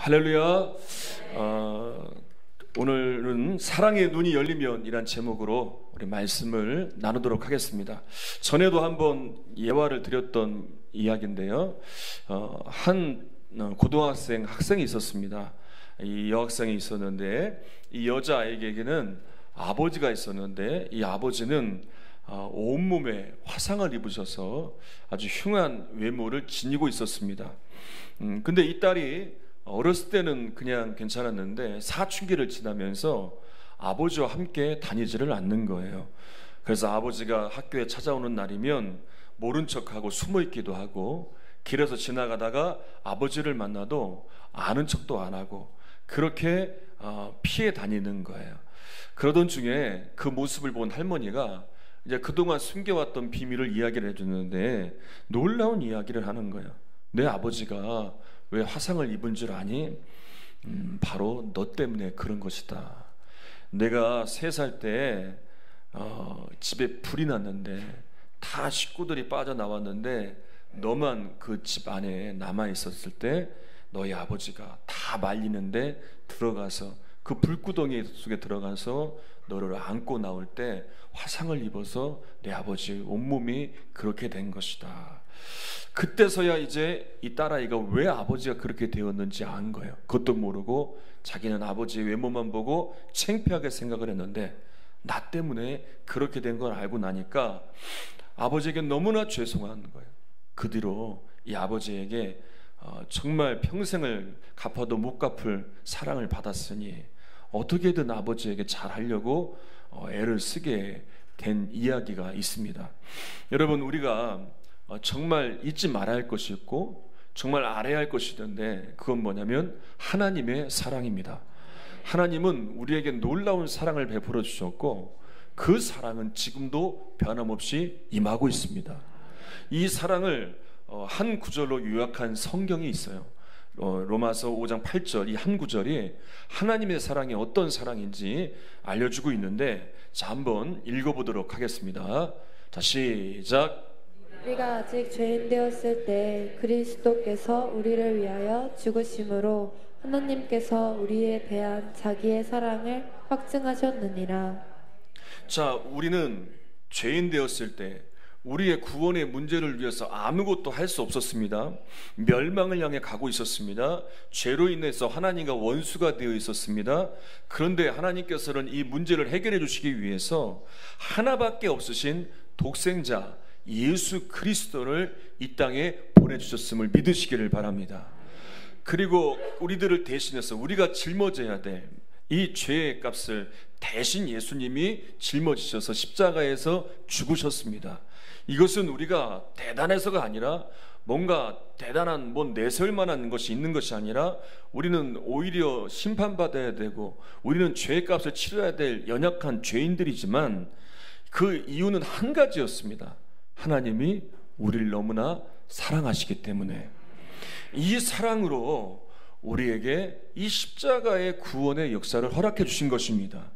할렐루야. 오늘은 사랑의 눈이 열리면 이란 제목으로 우리 말씀을 나누도록 하겠습니다. 전에도 한번 예화를 드렸던 이야기인데요. 한 학생이 있었습니다. 이 여학생이 있었는데 이 여자아이에게는 아버지가 있었는데 이 아버지는 온몸에 화상을 입으셔서 아주 흉한 외모를 지니고 있었습니다. 근데 이 딸이 어렸을 때는 그냥 괜찮았는데 사춘기를 지나면서 아버지와 함께 다니지를 않는 거예요. 그래서 아버지가 학교에 찾아오는 날이면 모른 척하고 숨어 있기도 하고, 길에서 지나가다가 아버지를 만나도 아는 척도 안 하고 그렇게 피해 다니는 거예요. 그러던 중에 그 모습을 본 할머니가 이제 그동안 숨겨왔던 비밀을 이야기를 해줬는데 놀라운 이야기를 하는 거예요. 내 아버지가 왜 화상을 입은 줄 아니? 바로 너 때문에 그런 것이다. 내가 3살 때 집에 불이 났는데 다 식구들이 빠져나왔는데 너만 그 집 안에 남아있었을 때 너희 아버지가 다 말리는데 들어가서 그 불구덩이 속에 들어가서 너를 안고 나올 때 화상을 입어서 내 아버지 온몸이 그렇게 된 것이다. 그때서야 이제 이 딸아이가 왜 아버지가 그렇게 되었는지 안 거예요. 그것도 모르고 자기는 아버지의 외모만 보고 창피하게 생각을 했는데 나 때문에 그렇게 된 걸 알고 나니까 아버지에게 너무나 죄송한 거예요. 그 뒤로 이 아버지에게 정말 평생을 갚아도 못 갚을 사랑을 받았으니 어떻게든 아버지에게 잘하려고 애를 쓰게 된 이야기가 있습니다. 여러분, 우리가 정말 잊지 말아야 할 것이 있고 정말 알아야 할 것이 있는데 그건 뭐냐면 하나님의 사랑입니다. 하나님은 우리에게 놀라운 사랑을 베풀어 주셨고 그 사랑은 지금도 변함없이 임하고 있습니다. 이 사랑을 한 구절로 요약한 성경이 있어요. 로마서 5장 8절 이 한 구절이 하나님의 사랑이 어떤 사랑인지 알려주고 있는데, 자, 한번 읽어보도록 하겠습니다. 자, 시작. 우리가 아직 죄인 되었을 때 그리스도께서 우리를 위하여 죽으심으로 하나님께서 우리에 대한 자기의 사랑을 확증하셨느니라. 자, 우리는 죄인 되었을 때 우리의 구원의 문제를 위해서 아무것도 할 수 없었습니다. 멸망을 향해 가고 있었습니다. 죄로 인해서 하나님과 원수가 되어 있었습니다. 그런데 하나님께서는 이 문제를 해결해 주시기 위해서 하나밖에 없으신 독생자 예수 그리스도를 이 땅에 보내주셨음을 믿으시기를 바랍니다. 그리고 우리들을 대신해서 우리가 짊어져야 될 이 죄의 값을 대신 예수님이 짊어지셔서 십자가에서 죽으셨습니다. 이것은 우리가 대단해서가 아니라 뭔가 대단한 내세울 만한 것이 있는 것이 아니라 우리는 오히려 심판받아야 되고 우리는 죄의 값을 치러야 될 연약한 죄인들이지만 그 이유는 한 가지였습니다. 하나님이 우리를 너무나 사랑하시기 때문에 이 사랑으로 우리에게 이 십자가의 구원의 역사를 허락해 주신 것입니다.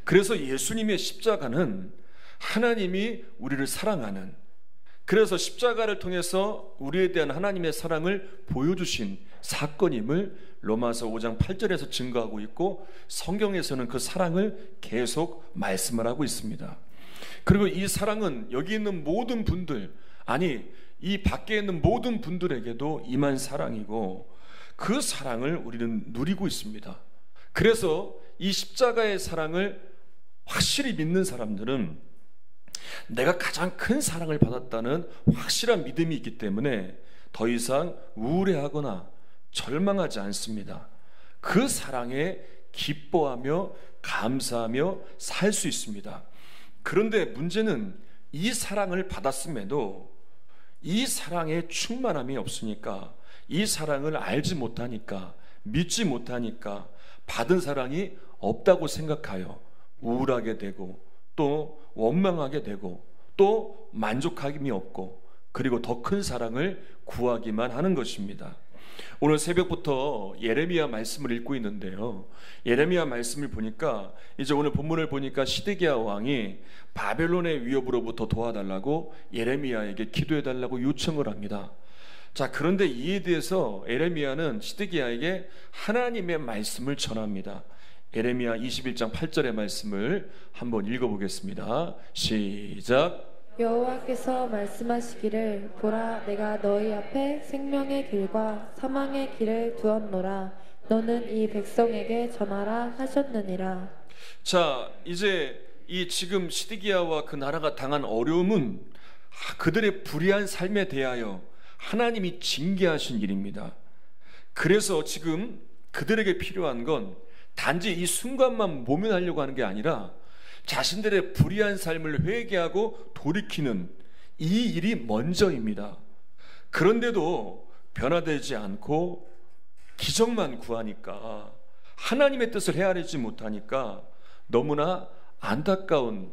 그래서 예수님의 십자가는 하나님이 우리를 사랑하는, 그래서 십자가를 통해서 우리에 대한 하나님의 사랑을 보여주신 사건임을 로마서 5장 8절에서 증거하고 있고 성경에서는 그 사랑을 계속 말씀을 하고 있습니다. 그리고 이 사랑은 여기 있는 모든 분들, 아니 이 밖에 있는 모든 분들에게도 임한 사랑이고 그 사랑을 우리는 누리고 있습니다. 그래서 이 십자가의 사랑을 확실히 믿는 사람들은 내가 가장 큰 사랑을 받았다는 확실한 믿음이 있기 때문에 더 이상 우울해하거나 절망하지 않습니다. 그 사랑에 기뻐하며 감사하며 살 수 있습니다. 그런데 문제는 이 사랑을 받았음에도 이 사랑에 충만함이 없으니까, 이 사랑을 알지 못하니까, 믿지 못하니까 받은 사랑이 없다고 생각하여 우울하게 되고 또 원망하게 되고 또 만족함이 없고 그리고 더 큰 사랑을 구하기만 하는 것입니다. 오늘 새벽부터 예레미야 말씀을 읽고 있는데요, 예레미야 말씀을 보니까 이제 오늘 본문을 보니까 시드기야 왕이 바벨론의 위협으로부터 도와달라고 예레미야에게 기도해달라고 요청을 합니다. 자, 그런데 이에 대해서 에레미야는 시드기야에게 하나님의 말씀을 전합니다. 에레미야 21장 8절의 말씀을 한번 읽어보겠습니다. 시작. 여호와께서 말씀하시기를 보라 내가 너희 앞에 생명의 길과 사망의 길을 두었노라 너는 이 백성에게 전하라 하셨느니라. 자, 이제 이 지금 시드기야와 그 나라가 당한 어려움은 그들의 불의한 삶에 대하여 하나님이 징계하신 일입니다. 그래서 지금 그들에게 필요한 건 단지 이 순간만 모면하려고 하는 게 아니라 자신들의 불의한 삶을 회개하고 돌이키는 이 일이 먼저입니다. 그런데도 변화되지 않고 기적만 구하니까, 하나님의 뜻을 헤아리지 못하니까 너무나 안타까운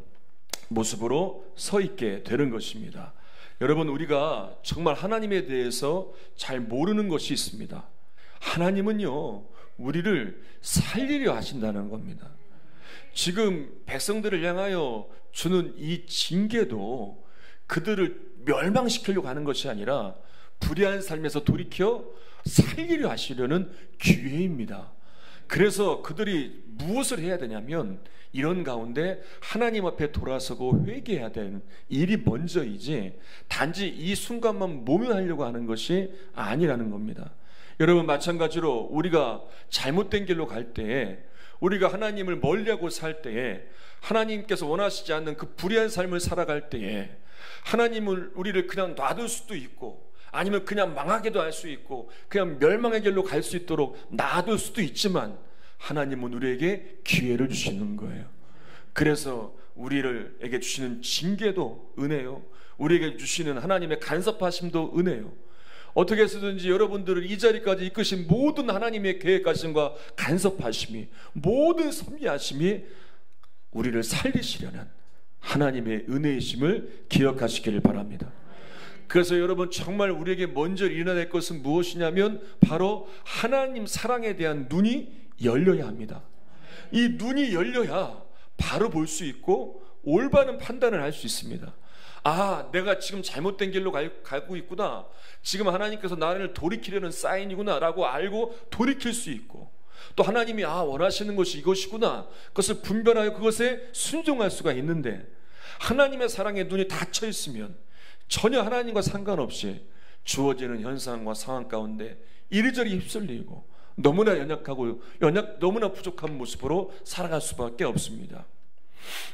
모습으로 서 있게 되는 것입니다. 여러분, 우리가 정말 하나님에 대해서 잘 모르는 것이 있습니다. 하나님은요, 우리를 살리려 하신다는 겁니다. 지금 백성들을 향하여 주는 이 징계도 그들을 멸망시키려고 하는 것이 아니라 불의한 삶에서 돌이켜 살리려 하시려는 기회입니다. 그래서 그들이 무엇을 해야 되냐면 이런 가운데 하나님 앞에 돌아서고 회개해야 되는 일이 먼저이지 단지 이 순간만 모면하려고 하는 것이 아니라는 겁니다. 여러분, 마찬가지로 우리가 잘못된 길로 갈 때에, 우리가 하나님을 멀리하고 살 때에, 하나님께서 원하시지 않는 그 불의한 삶을 살아갈 때에 하나님을 우리를 그냥 놔둘 수도 있고 아니면 그냥 망하게도 할 수 있고 그냥 멸망의 길로 갈 수 있도록 놔둘 수도 있지만 하나님은 우리에게 기회를 주시는 거예요. 그래서 우리에게 주시는 징계도 은혜요, 우리에게 주시는 하나님의 간섭하심도 은혜요. 어떻게 해서든지 여러분들을 이 자리까지 이끄신 모든 하나님의 계획하심과 간섭하심이, 모든 섭리하심이 우리를 살리시려는 하나님의 은혜이심을 기억하시기를 바랍니다. 그래서 여러분, 정말 우리에게 먼저 일어날 것은 무엇이냐면 바로 하나님 사랑에 대한 눈이 열려야 합니다. 이 눈이 열려야 바로 볼 수 있고 올바른 판단을 할 수 있습니다. 아, 내가 지금 잘못된 길로 가고 있구나, 지금 하나님께서 나를 돌이키려는 사인이구나 라고 알고 돌이킬 수 있고, 또 하나님이 원하시는 것이 이것이구나, 그것을 분별하여 그것에 순종할 수가 있는데, 하나님의 사랑에 눈이 닫혀 있으면 전혀 하나님과 상관없이 주어지는 현상과 상황 가운데 이리저리 휩쓸리고 너무나 연약하고 너무나 부족한 모습으로 살아갈 수밖에 없습니다.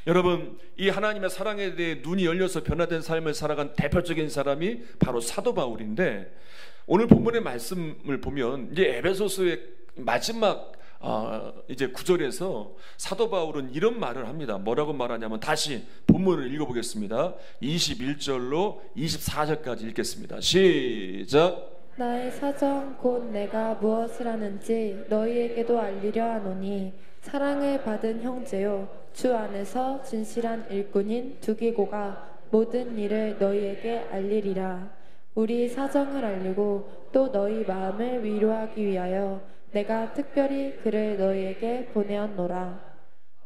여러분, 이 하나님의 사랑에 대해 눈이 열려서 변화된 삶을 살아간 대표적인 사람이 바로 사도 바울인데, 오늘 본문의 말씀을 보면 이제 에베소서의 마지막 이제 9절에서 사도 바울은 이런 말을 합니다. 뭐라고 말하냐면, 다시 본문을 읽어보겠습니다. 21절로 24절까지 읽겠습니다. 시작. 나의 사정 곧 내가 무엇을 하는지 너희에게도 알리려 하노니 사랑을 받은 형제요, 주 안에서 진실한 일꾼인 두기고가 모든 일을 너희에게 알리리라. 우리 사정을 알리고 또 너희 마음을 위로하기 위하여 내가 특별히 그를 너희에게 보내었노라.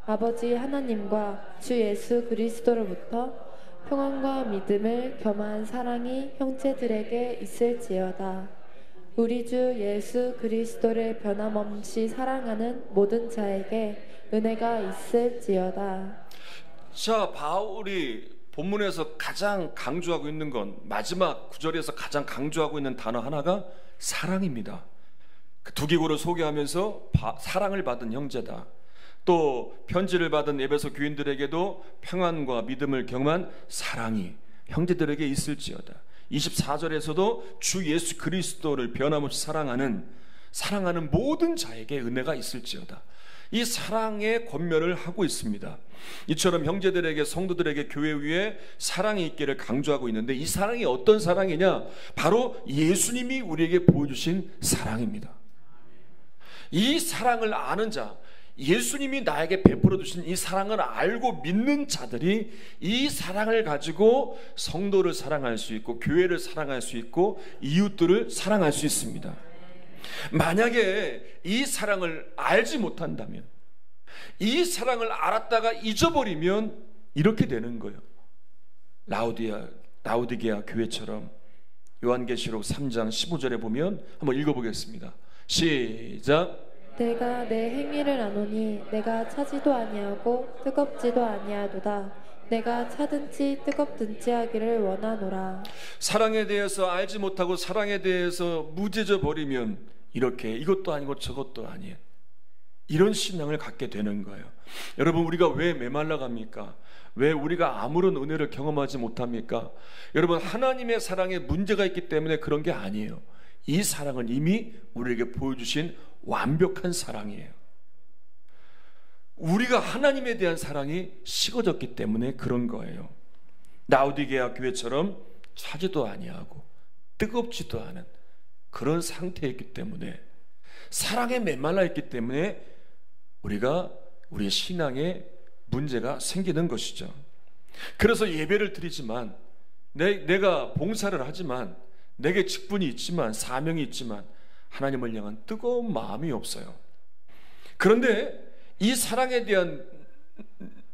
아버지 하나님과 주 예수 그리스도로부터 평안과 믿음을 겸한 사랑이 형제들에게 있을지어다. 우리 주 예수 그리스도를 변함없이 사랑하는 모든 자에게 은혜가 있을지어다. 자, 바울이 본문에서 가장 강조하고 있는 건, 마지막 9절에서 가장 강조하고 있는 단어 하나가 사랑입니다. 그 두기고를 소개하면서 사랑을 받은 형제다, 또 편지를 받은 에베소 교인들에게도 평안과 믿음을 경험한 사랑이 형제들에게 있을지어다. 24절에서도 주 예수 그리스도를 변함없이 사랑하는 모든 자에게 은혜가 있을지어다. 이 사랑의 권면을 하고 있습니다. 이처럼 형제들에게, 성도들에게 교회 위에 사랑이 있기를 강조하고 있는데, 이 사랑이 어떤 사랑이냐? 바로 예수님이 우리에게 보여주신 사랑입니다. 이 사랑을 아는 자, 예수님이 나에게 베풀어 주신 이 사랑을 알고 믿는 자들이 이 사랑을 가지고 성도를 사랑할 수 있고, 교회를 사랑할 수 있고, 이웃들을 사랑할 수 있습니다. 만약에 이 사랑을 알지 못한다면, 이 사랑을 알았다가 잊어버리면 이렇게 되는 거예요. 라우디게아 교회처럼 요한계시록 3장 15절에 보면 한번 읽어보겠습니다. 시작. 내가 내 행위를 아노니 내가 차지도 아니하고 뜨겁지도 아니하도다. 내가 차든지 뜨겁든지 하기를 원하노라. 사랑에 대해서 알지 못하고 사랑에 대해서 무뎌져 버리면 이렇게 이것도 아니고 저것도 아니에요. 이런 신앙을 갖게 되는 거예요. 여러분, 우리가 왜 메말라 갑니까? 왜 우리가 아무런 은혜를 경험하지 못합니까? 여러분, 하나님의 사랑에 문제가 있기 때문에 그런 게 아니에요. 이 사랑은 이미 우리에게 보여주신 완벽한 사랑이에요. 우리가 하나님에 대한 사랑이 식어졌기 때문에 그런 거예요. 라오디게아 교회처럼 차지도 아니하고 뜨겁지도 않은 그런 상태였기 때문에, 사랑에 메말라 있기 때문에 우리가 우리의 신앙에 문제가 생기는 것이죠. 그래서 예배를 드리지만, 내가 봉사를 하지만, 내게 직분이 있지만, 사명이 있지만 하나님을 향한 뜨거운 마음이 없어요. 그런데 이 사랑에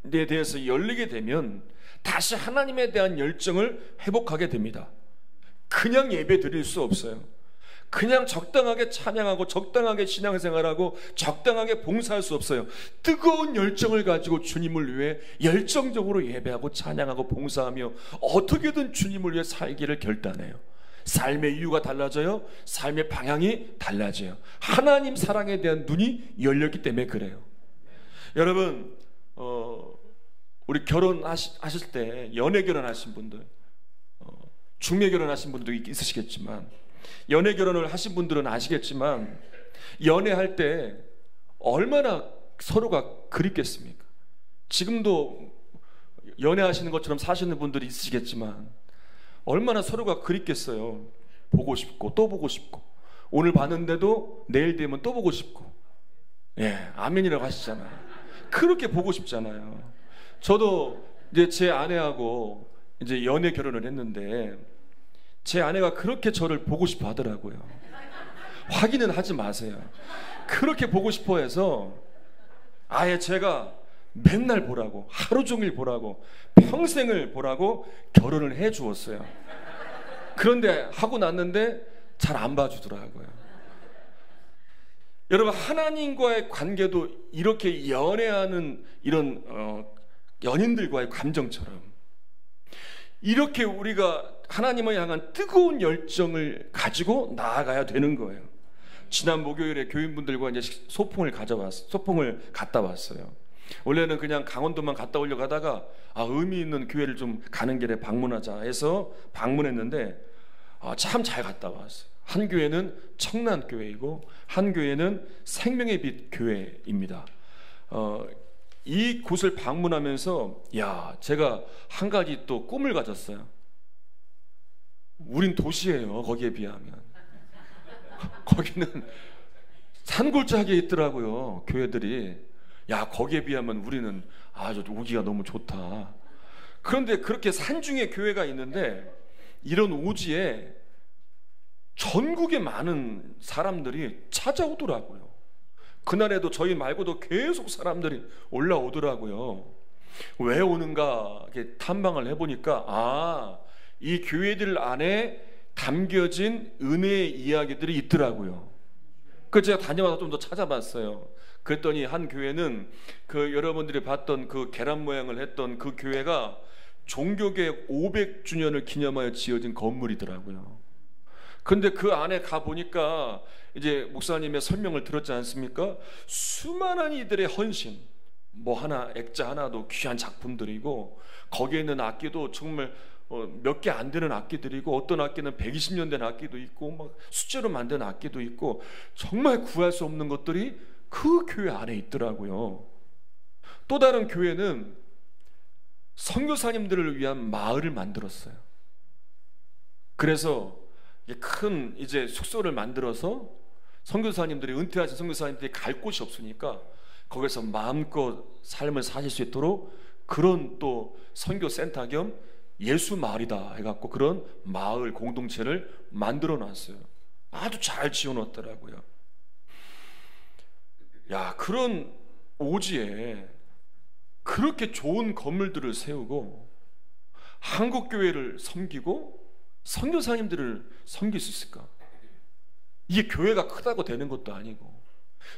대해서 열리게 되면 다시 하나님에 대한 열정을 회복하게 됩니다. 그냥 예배 드릴 수 없어요. 그냥 적당하게 찬양하고 적당하게 신앙생활하고 적당하게 봉사할 수 없어요. 뜨거운 열정을 가지고 주님을 위해 열정적으로 예배하고 찬양하고 봉사하며 어떻게든 주님을 위해 살기를 결단해요. 삶의 이유가 달라져요. 삶의 방향이 달라져요. 하나님 사랑에 대한 눈이 열렸기 때문에 그래요. 여러분, 우리 결혼하실 때 연애 결혼하신 분들, 중매 결혼하신 분도 있으시겠지만, 연애 결혼을 하신 분들은 아시겠지만, 연애할 때 얼마나 서로가 그립겠습니까? 지금도 연애하시는 것처럼 사시는 분들이 있으시겠지만 얼마나 서로가 그립겠어요. 보고 싶고 또 보고 싶고, 오늘 봤는데도 내일 되면 또 보고 싶고. 예, 아멘이라고 하시잖아요. 그렇게 보고 싶잖아요. 저도 이제 제 아내하고 이제 연애 결혼을 했는데 제 아내가 그렇게 저를 보고 싶어 하더라고요. 확인은 하지 마세요. 그렇게 보고 싶어 해서 아예 제가 맨날 보라고, 하루 종일 보라고, 평생을 보라고 결혼을 해 주었어요. 그런데 하고 났는데 잘 안 봐주더라고요. 여러분, 하나님과의 관계도 이렇게 연애하는 이런 연인들과의 감정처럼 이렇게 우리가 하나님을 향한 뜨거운 열정을 가지고 나아가야 되는 거예요. 지난 목요일에 교인분들과 이제 소풍을 갔다 왔어요. 원래는 그냥 강원도만 갔다 오려고 하다가 의미 있는 교회를 좀 가는 길에 방문하자 해서 방문했는데 참 잘 갔다 왔어요. 한 교회는 청란교회이고 한 교회는 생명의 빛 교회입니다. 이 곳을 방문하면서 제가 한 가지 또 꿈을 가졌어요. 우린 도시예요. 거기에 비하면 거기는 산골짜기에 있더라고요. 교회들이. 거기에 비하면 우리는 아주 오기가 너무 좋다. 그런데 그렇게 산중에 교회가 있는데 이런 오지에 전국에 많은 사람들이 찾아오더라고요. 그날에도 저희 말고도 계속 사람들이 올라오더라고요. 왜 오는가 이렇게 탐방을 해보니까 이 교회들 안에 담겨진 은혜의 이야기들이 있더라고요. 그래서 제가 다녀와서 좀 더 찾아봤어요. 그랬더니 한 교회는 여러분들이 봤던 그 계란 모양을 했던 그 교회가 종교개혁 500주년을 기념하여 지어진 건물이더라고요. 근데 그 안에 가보니까 이제 목사님의 설명을 들었지 않습니까? 수많은 이들의 헌신, 액자 하나도 귀한 작품들이고, 거기에 있는 악기도 정말 몇 개 안 되는 악기들이고, 어떤 악기는 120년 된 악기도 있고, 숫자로 만든 악기도 있고, 정말 구할 수 없는 것들이 그 교회 안에 있더라고요. 또 다른 교회는 선교사님들을 위한 마을을 만들었어요. 그래서 큰 이제 숙소를 만들어서 선교사님들이, 은퇴하신 선교사님들이 갈 곳이 없으니까 거기서 마음껏 삶을 사실 수 있도록 그런 또 선교센터 겸 예수 마을이다 해갖고 그런 마을 공동체를 만들어 놨어요. 아주 잘 지어놨더라고요. 그런 오지에 그렇게 좋은 건물들을 세우고 한국교회를 섬기고 선교사님들을 섬길 수 있을까? 이게 교회가 크다고 되는 것도 아니고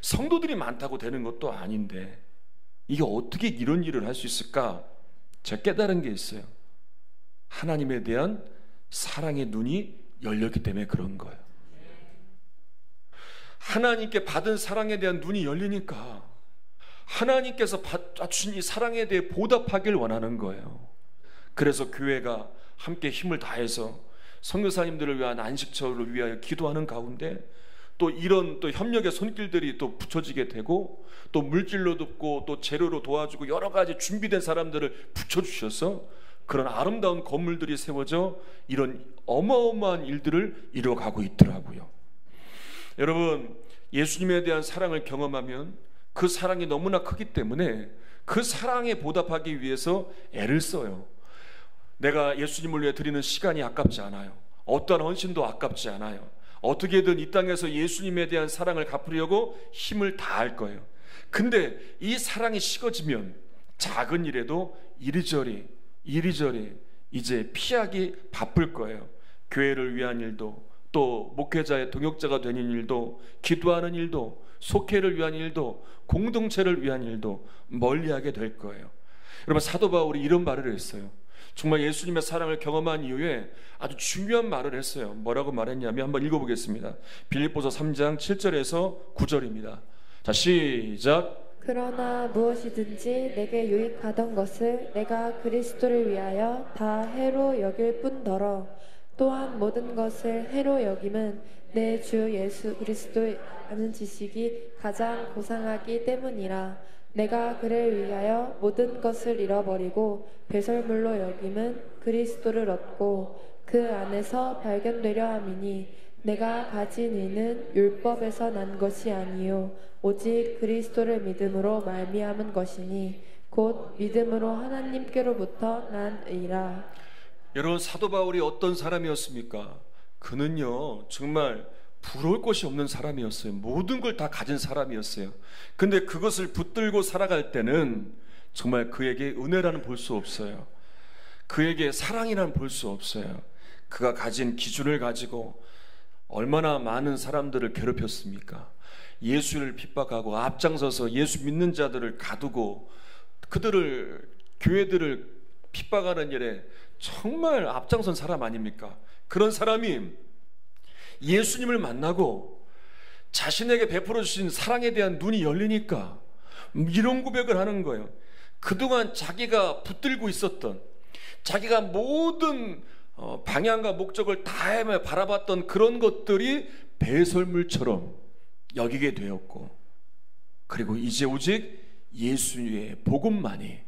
성도들이 많다고 되는 것도 아닌데 이게 어떻게 이런 일을 할 수 있을까? 제가 깨달은 게 있어요. 하나님에 대한 사랑의 눈이 열렸기 때문에 그런 거예요. 하나님께 받은 사랑에 대한 눈이 열리니까 하나님께서 주신 이 사랑에 대해 보답하길 원하는 거예요. 그래서 교회가 함께 힘을 다해서 선교사님들을 위한 안식처를 위하여 기도하는 가운데 또 이런 또 협력의 손길들이 또 붙여지게 되고 또 물질로 돕고 또 재료로 도와주고 여러 가지 준비된 사람들을 붙여주셔서 그런 아름다운 건물들이 세워져 이런 어마어마한 일들을 이뤄가고 있더라고요. 여러분, 예수님에 대한 사랑을 경험하면 그 사랑이 너무나 크기 때문에 그 사랑에 보답하기 위해서 애를 써요. 내가 예수님을 위해 드리는 시간이 아깝지 않아요. 어떠한 헌신도 아깝지 않아요. 어떻게든 이 땅에서 예수님에 대한 사랑을 갚으려고 힘을 다할 거예요. 근데 이 사랑이 식어지면 작은 일에도 이리저리 이제 피하기 바쁠 거예요. 교회를 위한 일도 또 목회자의 동역자가 되는 일도 기도하는 일도 속회를 위한 일도 공동체를 위한 일도 멀리하게 될 거예요. 여러분, 사도 바울이 이런 말을 했어요. 정말 예수님의 사랑을 경험한 이후에 아주 중요한 말을 했어요. 뭐라고 말했냐면 한번 읽어보겠습니다. 빌립보서 3장 7절에서 9절입니다. 자, 시작. 그러나 무엇이든지 내게 유익하던 것을 내가 그리스도를 위하여 다 해로 여길 뿐더러 또한 모든 것을 해로 여김은 내 주 예수 그리스도의 아는 지식이 가장 고상하기 때문이라. 내가 그를 위하여 모든 것을 잃어버리고 배설물로 여김은 그리스도를 얻고 그 안에서 발견되려 함이니 내가 가진 의는 율법에서 난 것이 아니요 오직 그리스도를 믿음으로 말미암은 것이니 곧 믿음으로 하나님께로부터 난 의라. 여러분, 사도 바울이 어떤 사람이었습니까? 그는요 정말 부러울 것이 없는 사람이었어요. 모든 걸 다 가진 사람이었어요. 근데 그것을 붙들고 살아갈 때는 정말 그에게 은혜라는 볼 수 없어요. 그에게 사랑이라는 볼 수 없어요. 그가 가진 기준을 가지고 얼마나 많은 사람들을 괴롭혔습니까? 예수를 핍박하고 앞장서서 예수 믿는 자들을 가두고 그들을 교회들을 핍박하는 일에 정말 앞장선 사람 아닙니까? 그런 사람이 예수님을 만나고 자신에게 베풀어 주신 사랑에 대한 눈이 열리니까 이런 고백을 하는 거예요. 그동안 자기가 붙들고 있었던, 자기가 모든 방향과 목적을 다해 바라봤던 그런 것들이 배설물처럼 여기게 되었고, 그리고 이제 오직 예수의 복음만이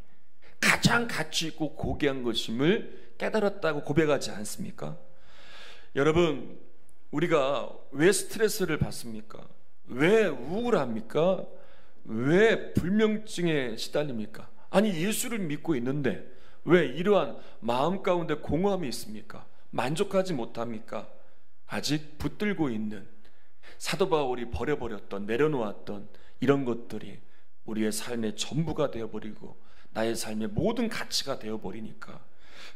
가장 가치 있고 고귀한 것임을 깨달았다고 고백하지 않습니까? 여러분, 우리가 왜 스트레스를 받습니까? 왜 우울합니까? 왜 불면증에 시달립니까? 아니, 예수를 믿고 있는데 왜 이러한 마음 가운데 공허함이 있습니까? 만족하지 못합니까? 아직 붙들고 있는, 사도 바울이 버려버렸던, 내려놓았던 이런 것들이 우리의 삶의 전부가 되어버리고 나의 삶의 모든 가치가 되어버리니까,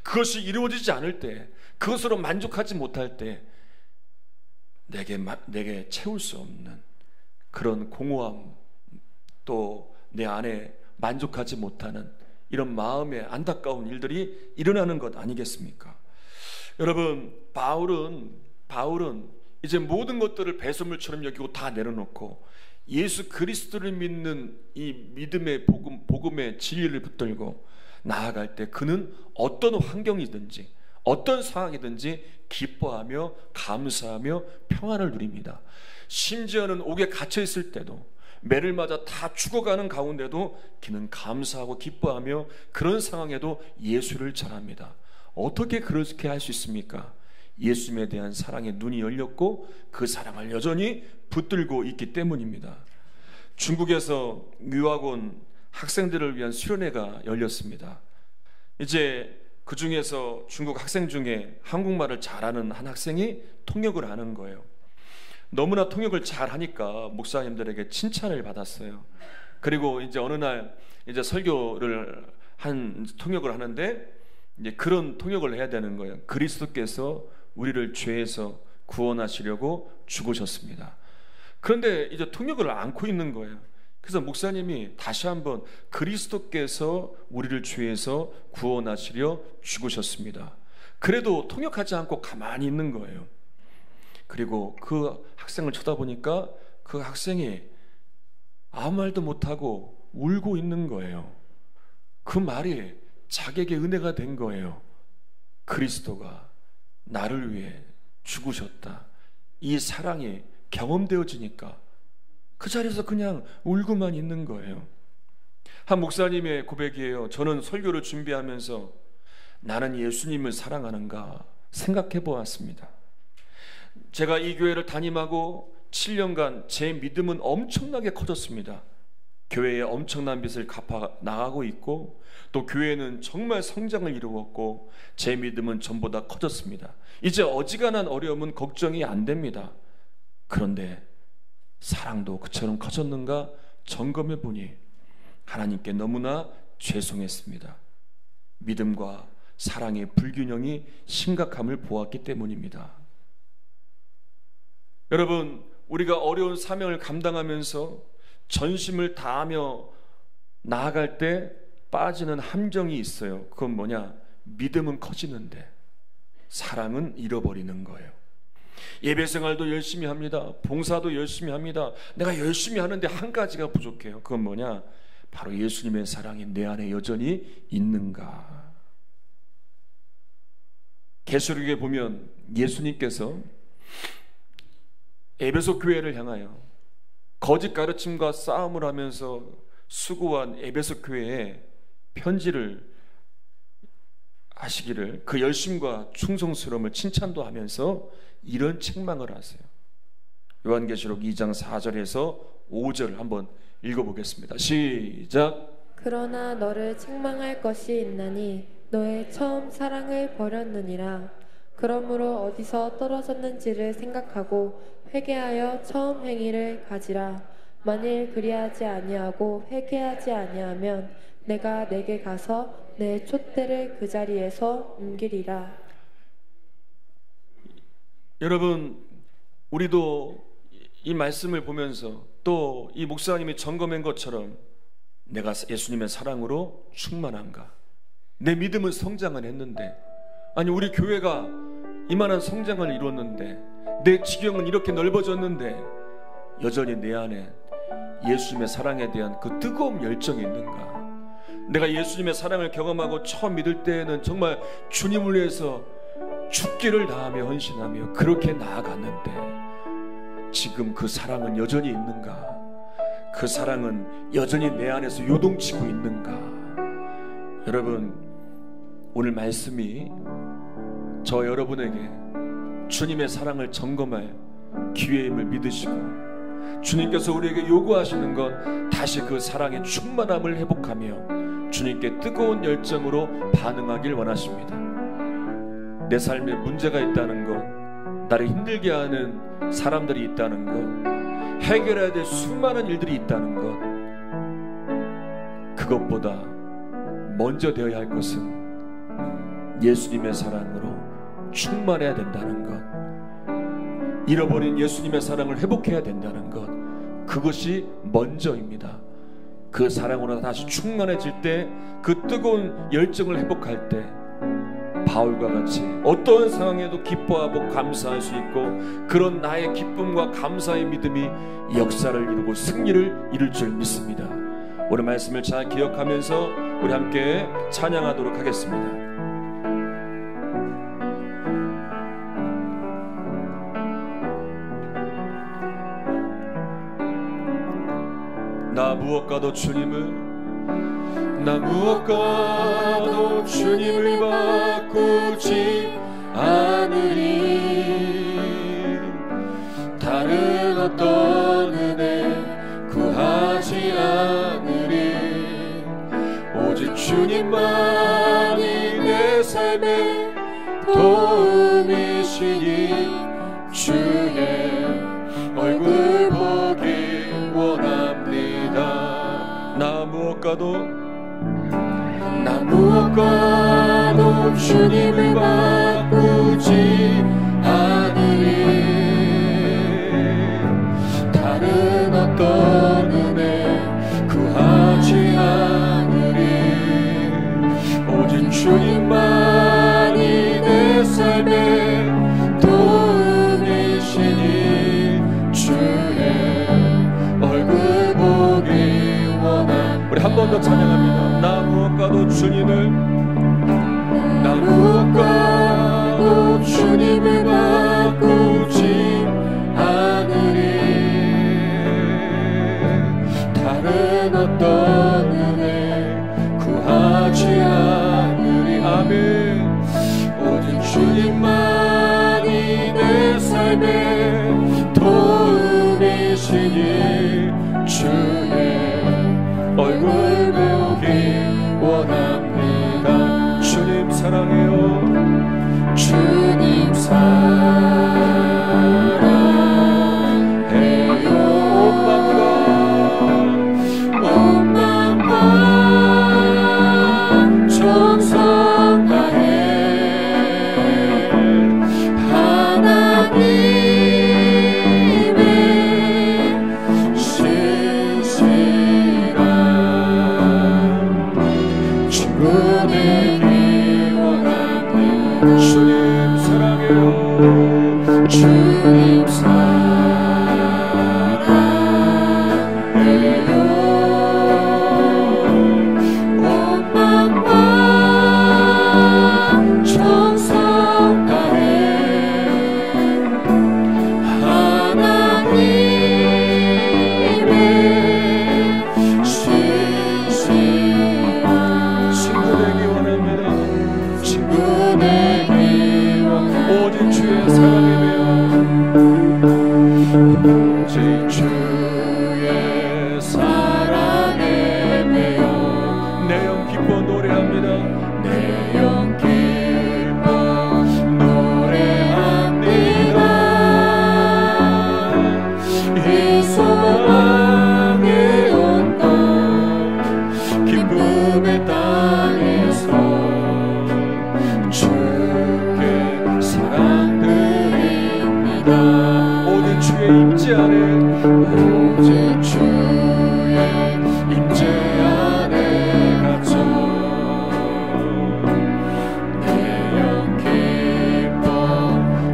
그것이 이루어지지 않을 때, 그것으로 만족하지 못할 때 내게 채울 수 없는 그런 공허함, 또 내 안에 만족하지 못하는 이런 마음의 안타까운 일들이 일어나는 것 아니겠습니까? 여러분, 바울은 이제 모든 것들을 배설물처럼 여기고 다 내려놓고 예수 그리스도를 믿는 이 믿음의 복음의 진리를 붙들고 나아갈 때 그는 어떤 환경이든지 어떤 상황이든지 기뻐하며 감사하며 평안을 누립니다. 심지어는 옥에 갇혀 있을 때도, 매를 맞아 다 죽어가는 가운데도 그는 감사하고 기뻐하며 그런 상황에도 예수를 전합니다. 어떻게 그렇게 할 수 있습니까? 예수님에 대한 사랑의 눈이 열렸고 그 사랑을 여전히 붙들고 있기 때문입니다. 중국에서 유학 온 학생들을 위한 수련회가 열렸습니다. 이제 그 중에서 중국 학생 중에 한국말을 잘하는 한 학생이 통역을 하는 거예요. 너무나 통역을 잘하니까 목사님들에게 칭찬을 받았어요. 그리고 이제 어느 날 이제 통역을 하는데 이제 그런 통역을 해야 되는 거예요. 그리스도께서 우리를 죄에서 구원하시려고 죽으셨습니다. 그런데 이제 통역을 안고 있는 거예요. 그래서 목사님이 다시 한번 그리스도께서 우리를 죄에서 구원하시려 죽으셨습니다. 그래도 통역하지 않고 가만히 있는 거예요. 그리고 그 학생을 쳐다보니까 그 학생이 아무 말도 못하고 울고 있는 거예요. 그 말이 자기에게 은혜가 된 거예요. 그리스도가 나를 위해 죽으셨다. 이 사랑이 경험되어지니까 그 자리에서 그냥 울고만 있는 거예요. 한 목사님의 고백이에요. 저는 설교를 준비하면서 나는 예수님을 사랑하는가 생각해 보았습니다. 제가 이 교회를 담임하고 7년간 제 믿음은 엄청나게 커졌습니다. 교회에 엄청난 빚을 갚아 나가고 있고 또 교회는 정말 성장을 이루었고 제 믿음은 전보다 커졌습니다. 이제 어지간한 어려움은 걱정이 안 됩니다. 그런데 사랑도 그처럼 커졌는가 점검해 보니 하나님께 너무나 죄송했습니다. 믿음과 사랑의 불균형이 심각함을 보았기 때문입니다. 여러분, 우리가 어려운 사명을 감당하면서 전심을 다하며 나아갈 때 빠지는 함정이 있어요. 그건 뭐냐? 믿음은 커지는데 사랑은 잃어버리는 거예요. 예배 생활도 열심히 합니다. 봉사도 열심히 합니다. 내가 열심히 하는데 한 가지가 부족해요. 그건 뭐냐? 바로 예수님의 사랑이 내 안에 여전히 있는가? 계시록에 보면 예수님께서 에베소 교회를 향하여 거짓 가르침과 싸움을 하면서 수고한 에베소 교회에 편지를 하시기를 그 열심과 충성스러움을 칭찬도 하면서 이런 책망을 하세요. 요한계시록 2장 4절에서 5절 한번 읽어보겠습니다. 시작. 그러나 너를 책망할 것이 있나니 너의 처음 사랑을 버렸느니라. 그러므로 어디서 떨어졌는지를 생각하고 회개하여 처음 행위를 가지라. 만일 그리하지 아니하고 회개하지 아니하면 내가 내게 가서 내 촛대를 그 자리에서 옮기리라. 여러분, 우리도 이 말씀을 보면서 또 이 목사님이 점검한 것처럼 내가 예수님의 사랑으로 충만한가? 내 믿음은 성장을 했는데, 아니 우리 교회가 이만한 성장을 이루었는데, 내 지경은 이렇게 넓어졌는데 여전히 내 안에 예수님의 사랑에 대한 그 뜨거운 열정이 있는가? 내가 예수님의 사랑을 경험하고 처음 믿을 때에는 정말 주님을 위해서 죽기를 다하며 헌신하며 그렇게 나아갔는데 지금 그 사랑은 여전히 있는가? 그 사랑은 여전히 내 안에서 요동치고 있는가? 여러분, 오늘 말씀이 저 여러분에게 주님의 사랑을 점검할 기회임을 믿으시고 주님께서 우리에게 요구하시는 건 다시 그 사랑의 충만함을 회복하며 주님께 뜨거운 열정으로 반응하길 원하십니다. 내 삶에 문제가 있다는 것, 나를 힘들게 하는 사람들이 있다는 것, 해결해야 될 수많은 일들이 있다는 것, 그것보다 먼저 되어야 할 것은 예수님의 사랑으로 충만해야 된다는 것, 잃어버린 예수님의 사랑을 회복해야 된다는 것, 그것이 먼저입니다. 그 사랑으로 다시 충만해질 때, 그 뜨거운 열정을 회복할 때 바울과 같이 어떤 상황에도 기뻐하고 감사할 수 있고 그런 나의 기쁨과 감사의 믿음이 역사를 이루고 승리를 이룰 줄 믿습니다. 오늘 말씀을 잘 기억하면서 우리 함께 찬양하도록 하겠습니다. 나 무엇과도 주님을 바꾸지 않으리. 다른 어떤 은혜 구하지 않으리. 오직 주님만이 내 삶의 도움이시니 주의 얼굴 보기 원합니다. 나 무엇과도 주님을 바꾸지 더 찬양합니다. 나 무엇과도 주님을 바꾸지 않으리. 다른 어떤 은혜 구하지 않으리. 아멘. 오직 주님만이 내 삶의 도움이시니 주의 얼굴 배우기 원합니다. 주님 사랑해요. 주님 사랑해요. 온 마음과 정성 다해 하나님의 신실한 친구 되기 원합니다. 주님 사랑해요. 주님 사랑해요. 온 마음과 정성 다해 하나님의 신실한 친구 되기 원합니다. 친구 되기 원합니다. 오직 주의 사랑에 매여 오직 주의 사랑에 매여 내 영 기뻐 노래합니다. 내 영 기뻐 노래합니다. 이 소망의 온도 기쁨의 땅에서 주께 사랑드립니다. 오직 주의 임재 안에 오직 주의 임재 안에 갇혀 내 영 기뻐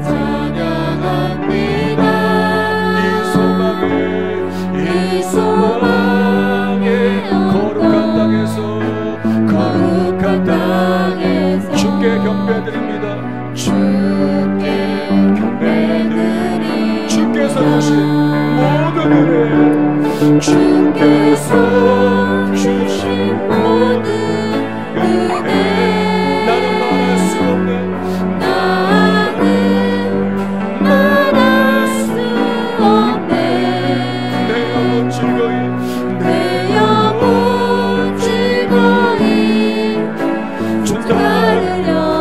찬양합니다. 이 소망의 거룩한 땅에서 주께 경배드립니다. 주께 경배드리 주께서 주신 모든 은혜 주께서 주신 모든 은혜 나는 말할 수 없네. 나는 말할 수 없네. 내 영혼 즐거이 내 영혼 즐거이 주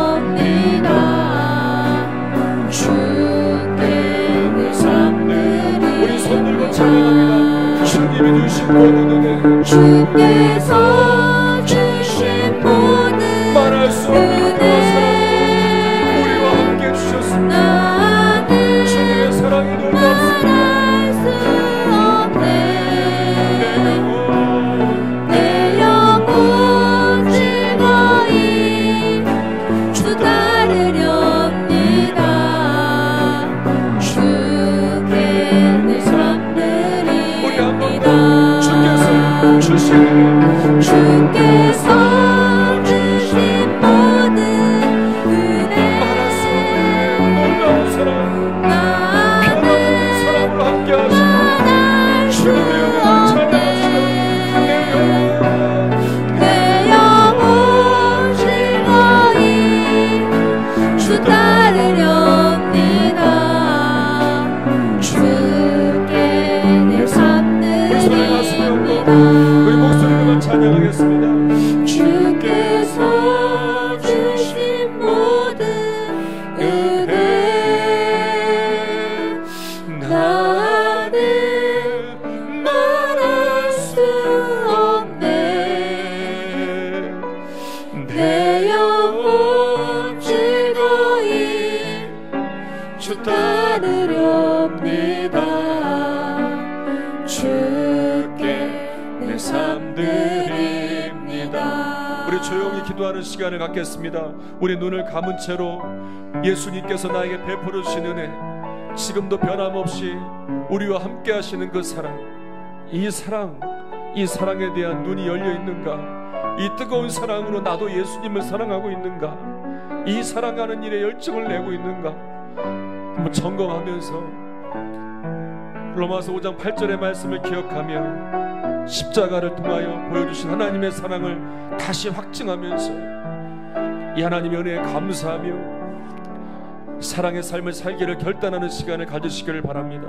따르렵니다. 주께 내 삶들이 우리 손 들고 찬양합니다. 주님이 주신 모든 은혜 주께서 주신 모든 말할 수 없는 그와 사랑으로 우리와 함께 주셨습니다. 주님의 사랑이 놀랍습니다. 내 영혼 즐거이 주 따르렵니다. 주께 내 삶들이 우리 한 번 더 주께서 주신 모든 은혜 말할 수 없는 놀라운 사랑 변함없는 사랑으로 함께 하시는 주님의 은혜를 찬양하시는 내 영혼 즐거이 주 따르렵니다. 주께 내 삶들입니다. 우리 목소리로만 찬양하겠습니다. 주께서 주신 모든 은혜 나는 말할 수 없네. 내 영혼 즐거이 주 따르렵니다. 주께 내 삶 드립니다. 우리 조용히 기도하는 시간을 갖겠습니다. 우리 눈을 감은 채로 예수님께서 나에게 베풀어 주신 은혜, 지금도 변함없이 우리와 함께 하시는 그 사랑, 이 사랑 이 사랑에 대한 눈이 열려 있는가? 이 뜨거운 사랑으로 나도 예수님을 사랑하고 있는가? 이 사랑하는 일에 열정을 내고 있는가? 한번 점검하면서 로마서 5장 8절의 말씀을 기억하며 십자가를 통하여 보여주신 하나님의 사랑을 다시 확증하면서 이 하나님의 은혜에 감사하며 사랑의 삶을 살기를 결단하는 시간을 가지시기를 바랍니다.